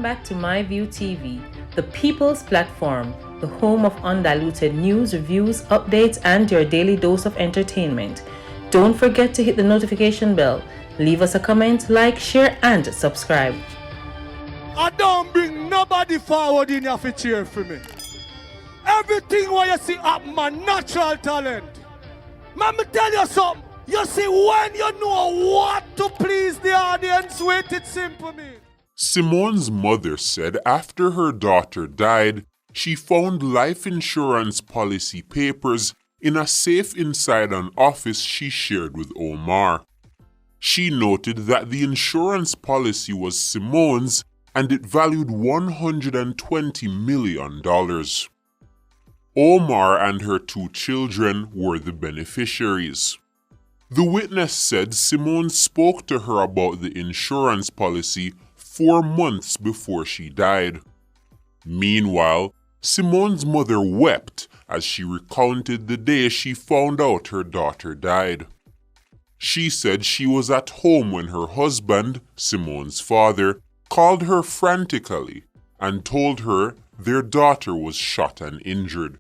Welcome back to MyView TV, the people's platform, the home of undiluted news, reviews, updates, and your daily dose of entertainment. Don't forget to hit the notification bell, leave us a comment, like, share, and subscribe. I don't bring nobody forward in here to cheer for me. Everything what you see up my natural talent. Let me tell you something. You see, when you know what to please the audience with, it's simple me. Simone's mother said after her daughter died, she found life insurance policy papers in a safe inside an office she shared with Omar. She noted that the insurance policy was Simone's and it valued $120 million. Omar and her 2 children were the beneficiaries. The witness said Simone spoke to her about the insurance policy 4 months before she died. Meanwhile, Simone's mother wept as she recounted the day she found out her daughter died. She said she was at home when her husband, Simone's father, called her frantically and told her their daughter was shot and injured.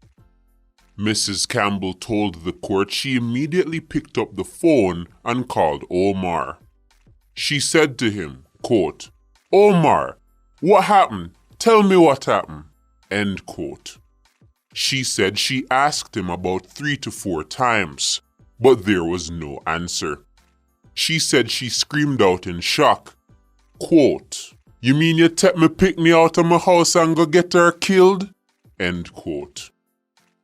Mrs. Campbell told the court she immediately picked up the phone and called Omar. She said to him, quote, "Omar, what happened? Tell me what happened." End quote. She said she asked him about 3 to 4 times, but there was no answer. She said she screamed out in shock, quote, "You mean you take me picnic out of my house and go get her killed?" End quote.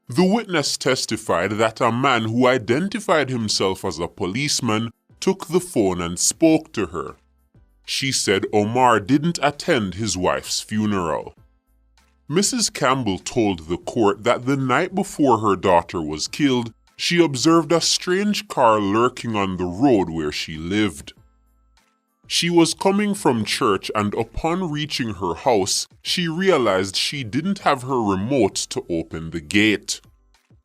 The witness testified that a man who identified himself as a policeman took the phone and spoke to her. She said Omar didn't attend his wife's funeral. Mrs. Campbell told the court that the night before her daughter was killed, she observed a strange car lurking on the road where she lived. She was coming from church and upon reaching her house, she realized she didn't have her remote to open the gate.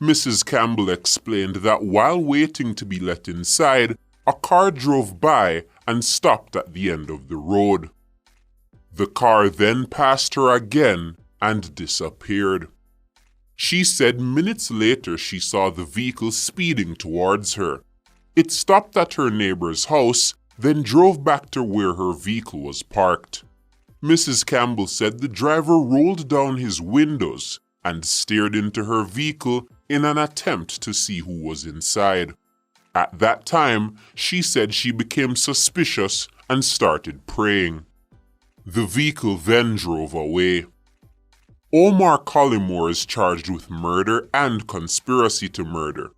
Mrs. Campbell explained that while waiting to be let inside, a car drove by and stopped at the end of the road. The car then passed her again and disappeared. She said minutes later she saw the vehicle speeding towards her. It stopped at her neighbor's house, then drove back to where her vehicle was parked. Mrs. Campbell said the driver rolled down his windows and stared into her vehicle in an attempt to see who was inside. At that time, she said she became suspicious and started praying. The vehicle then drove away. Omar Collymore is charged with murder and conspiracy to murder.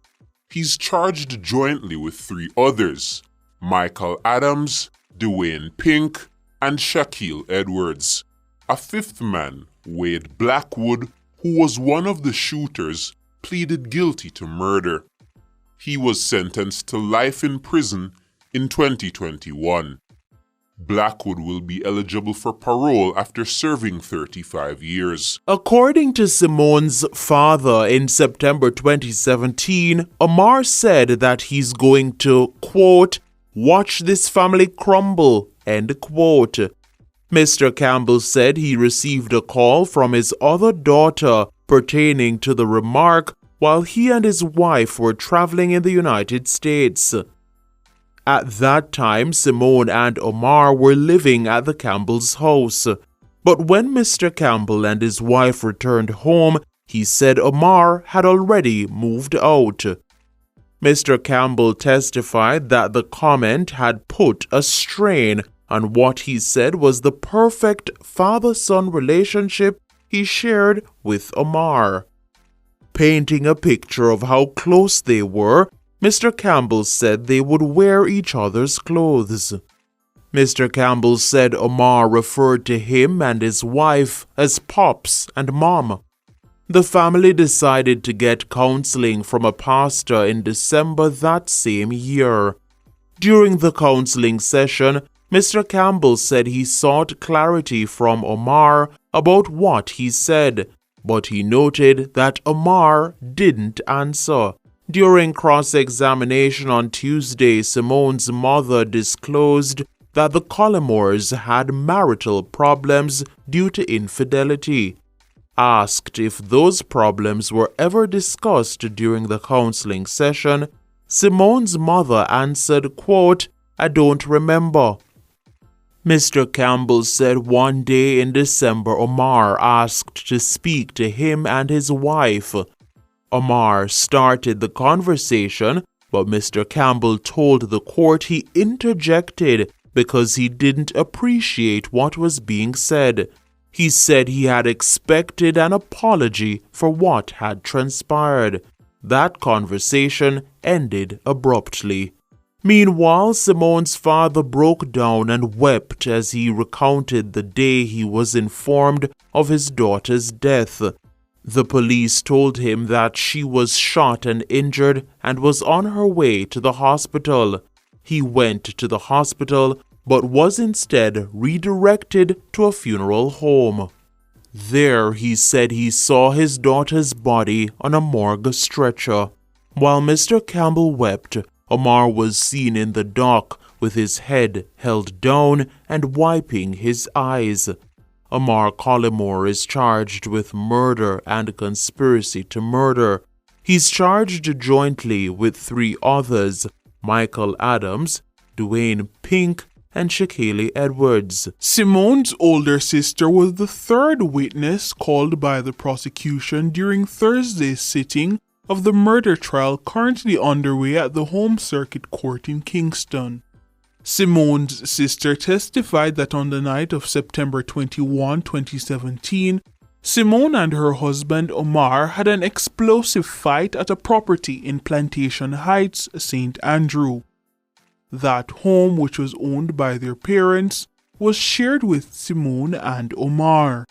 He's charged jointly with 3 others, Michael Adams, Dwayne Pink, and Shaquille Edwards. A 5th man, Wade Blackwood, who was one of the shooters, pleaded guilty to murder. He was sentenced to life in prison in 2021. Blackwood will be eligible for parole after serving 35 years. According to Simone's father in September 2017, Omar said that he's going to, quote, "watch this family crumble," end quote. Mr. Campbell said he received a call from his other daughter pertaining to the remark while he and his wife were traveling in the United States. At that time, Simone and Omar were living at the Campbell's house. But when Mr. Campbell and his wife returned home, he said Omar had already moved out. Mr. Campbell testified that the comment had put a strain on what he said was the perfect father-son relationship he shared with Omar. Painting a picture of how close they were, Mr. Campbell said they would wear each other's clothes. Mr. Campbell said Omar referred to him and his wife as Pops and Mom. The family decided to get counseling from a pastor in December that same year. During the counseling session, Mr. Campbell said he sought clarity from Omar about what he said, but he noted that Omar didn't answer. During cross-examination on Tuesday, Simone's mother disclosed that the Collymores had marital problems due to infidelity. Asked if those problems were ever discussed during the counseling session, Simone's mother answered, quote, "I don't remember." Mr. Campbell said one day in December Omar asked to speak to him and his wife. Omar started the conversation, but Mr. Campbell told the court he interjected because he didn't appreciate what was being said. He said he had expected an apology for what had transpired. That conversation ended abruptly. Meanwhile, Simone's father broke down and wept as he recounted the day he was informed of his daughter's death. The police told him that she was shot and injured and was on her way to the hospital. He went to the hospital but was instead redirected to a funeral home. There, he said he saw his daughter's body on a morgue stretcher. While Mr. Campbell wept, Omar was seen in the dock with his head held down and wiping his eyes. Omar Collymore is charged with murder and conspiracy to murder. He's charged jointly with 3 others, Michael Adams, Dwayne Pink, and Shakaylee Edwards. Simone's older sister was the 3rd witness called by the prosecution during Thursday's sitting of the murder trial currently underway at the Home Circuit Court in Kingston. Simone's sister testified that on the night of September 21, 2017, Simone and her husband Omar had an explosive fight at a property in Plantation Heights, St. Andrew. That home, which was owned by their parents, was shared with Simone and Omar.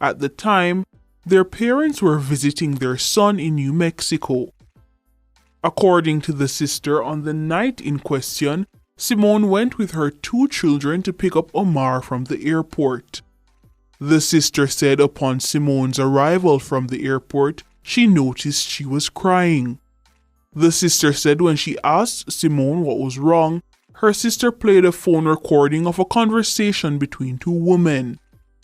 At the time, their parents were visiting their son in New Mexico. According to the sister, on the night in question, Simone went with her 2 children to pick up Omar from the airport. The sister said upon Simone's arrival from the airport, she noticed she was crying. The sister said when she asked Simone what was wrong, her sister played a phone recording of a conversation between 2 women.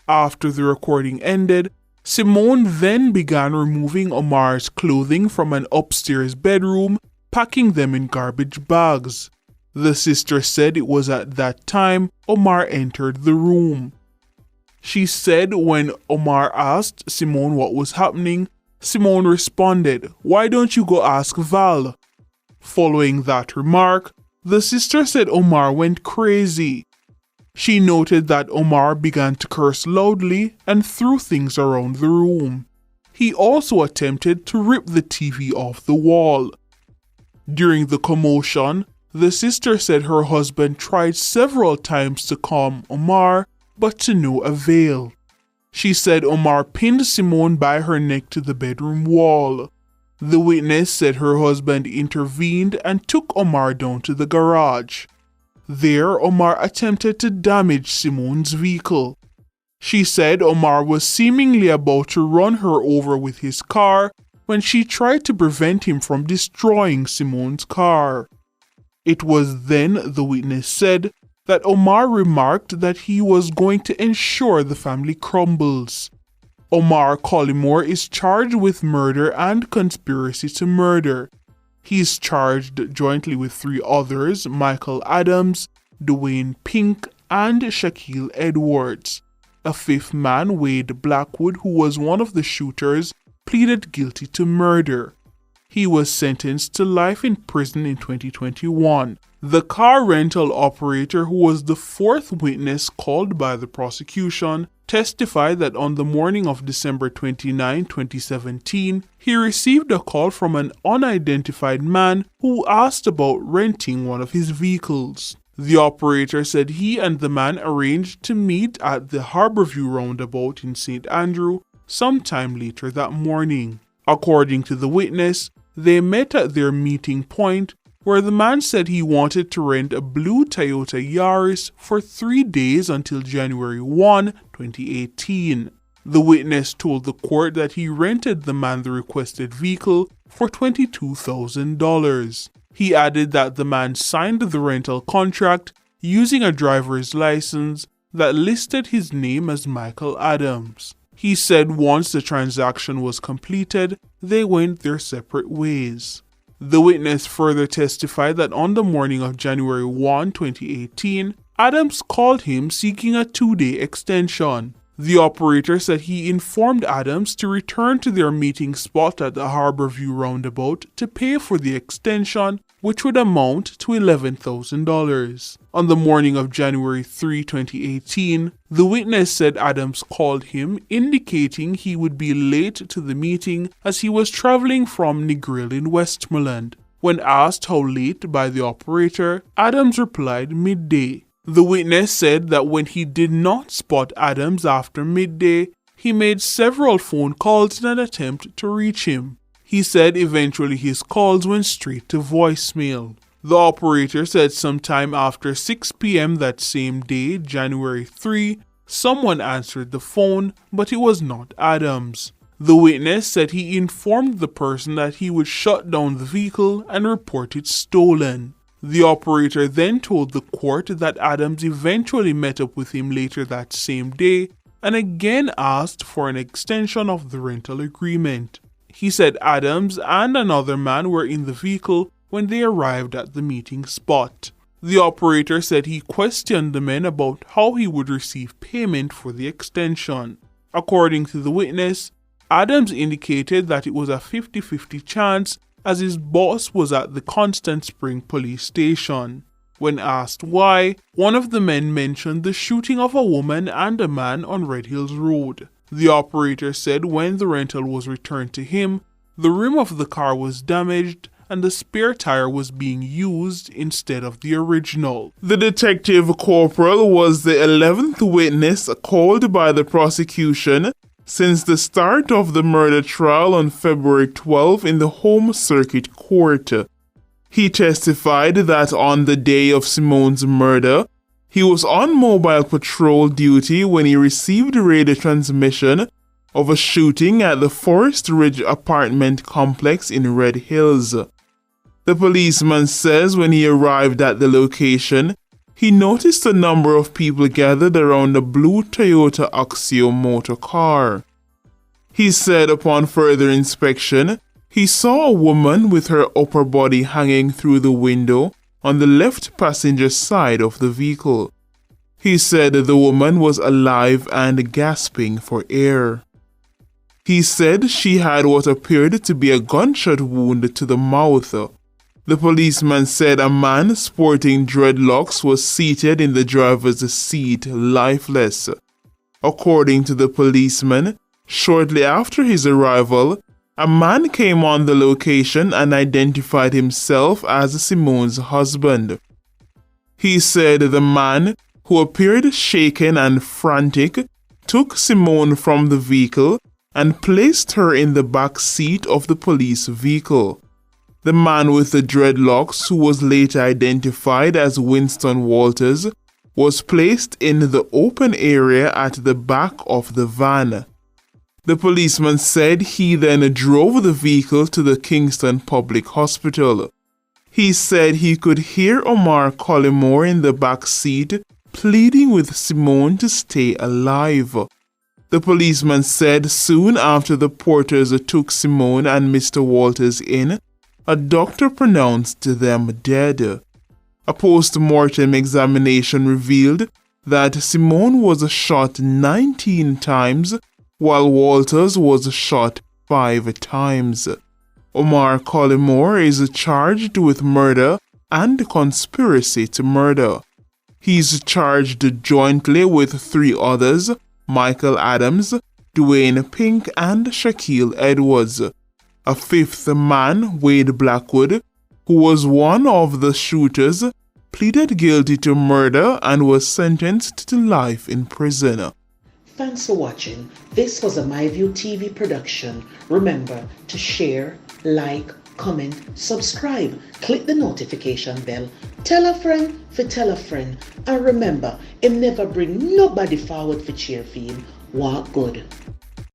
After the recording ended, Simone then began removing Omar's clothing from an upstairs bedroom, packing them in garbage bags. The sister said it was at that time Omar entered the room. She said when Omar asked Simone what was happening, Simone responded, "Why don't you go ask Val?" Following that remark, the sister said Omar went crazy. She noted that Omar began to curse loudly and threw things around the room. He also attempted to rip the TV off the wall. During the commotion, the sister said her husband tried several times to calm Omar, but to no avail. She said Omar pinned Simone by her neck to the bedroom wall. The witness said her husband intervened and took Omar down to the garage. There, Omar attempted to damage Simone's vehicle. She said Omar was seemingly about to run her over with his car when she tried to prevent him from destroying Simone's car. It was then, the witness said, that Omar remarked that he was going to ensure the family crumbles. Omar Collymore is charged with murder and conspiracy to murder. He is charged jointly with 3 others, Michael Adams, Dwayne Pink, and Shakaylee Edwards. A 5th man, Wade Blackwood, who was one of the shooters, pleaded guilty to murder. He was sentenced to life in prison in 2021. The car rental operator, who was the 4th witness called by the prosecution, testified that on the morning of December 29, 2017, he received a call from an unidentified man who asked about renting one of his vehicles. The operator said he and the man arranged to meet at the Harborview roundabout in St. Andrew sometime later that morning. According to the witness, they met at their meeting point where the man said he wanted to rent a blue Toyota Yaris for 3 days until January 1, 2018. The witness told the court that he rented the man the requested vehicle for $22,000. He added that the man signed the rental contract using a driver's license that listed his name as Michael Adams. He said once the transaction was completed, they went their separate ways. The witness further testified that on the morning of January 1, 2018, Adams called him seeking a 2-day extension. The operator said he informed Adams to return to their meeting spot at the Harborview roundabout to pay for the extension, which would amount to $11,000. On the morning of January 3, 2018, the witness said Adams called him indicating he would be late to the meeting as he was traveling from Negril in Westmoreland. When asked how late by the operator, Adams replied midday. The witness said that when he did not spot Adams after midday, he made several phone calls in an attempt to reach him. He said eventually his calls went straight to voicemail. The operator said sometime after 6 p.m. that same day, January 3, someone answered the phone, but it was not Adams. The witness said he informed the person that he would shut down the vehicle and report it stolen. The operator then told the court that Adams eventually met up with him later that same day and again asked for an extension of the rental agreement. He said Adams and another man were in the vehicle when they arrived at the meeting spot. The operator said he questioned the men about how he would receive payment for the extension. According to the witness, Adams indicated that it was a 50-50 chance as his boss was at the Constant Spring police station. When asked why, one of the men mentioned the shooting of a woman and a man on Red Hills Road. The operator said when the rental was returned to him, the rim of the car was damaged and the spare tire was being used instead of the original. The detective corporal was the 11th witness called by the prosecution since the start of the murder trial on February 12 in the Home Circuit Court. He testified that on the day of Simone's murder, he was on mobile patrol duty when he received a radio transmission of a shooting at the Forest Ridge apartment complex in Red Hills. The policeman says when he arrived at the location, he noticed a number of people gathered around a blue Toyota Axio motor car. He said upon further inspection, he saw a woman with her upper body hanging through the window on the left passenger side of the vehicle. He said the woman was alive and gasping for air. He said she had what appeared to be a gunshot wound to the mouth. The policeman said a man sporting dreadlocks was seated in the driver's seat, lifeless. According to the policeman, shortly after his arrival, a man came on the location and identified himself as Simone's husband. He said the man, who appeared shaken and frantic, took Simone from the vehicle and placed her in the back seat of the police vehicle. The man with the dreadlocks, who was later identified as Winston Walters, was placed in the open area at the back of the van. The policeman said he then drove the vehicle to the Kingston Public Hospital. He said he could hear Omar Collymore in the back seat pleading with Simone to stay alive. The policeman said soon after the porters took Simone and Mr. Walters in, a doctor pronounced them dead. A post-mortem examination revealed that Simone was shot 19 times, while Walters was shot 5 times. Omar Collymore is charged with murder and conspiracy to murder. He's charged jointly with 3 others, Michael Adams, Dwayne Pink, and Shaquille Edwards. A 5th man, Wade Blackwood, who was one of the shooters, pleaded guilty to murder and was sentenced to life in prison. Thanks for watching. This was a MyView TV production. Remember to share, like, comment, subscribe, click the notification bell, tell a friend for tell a friend, and remember, never bring nobody forward for cheer for him. Walk good.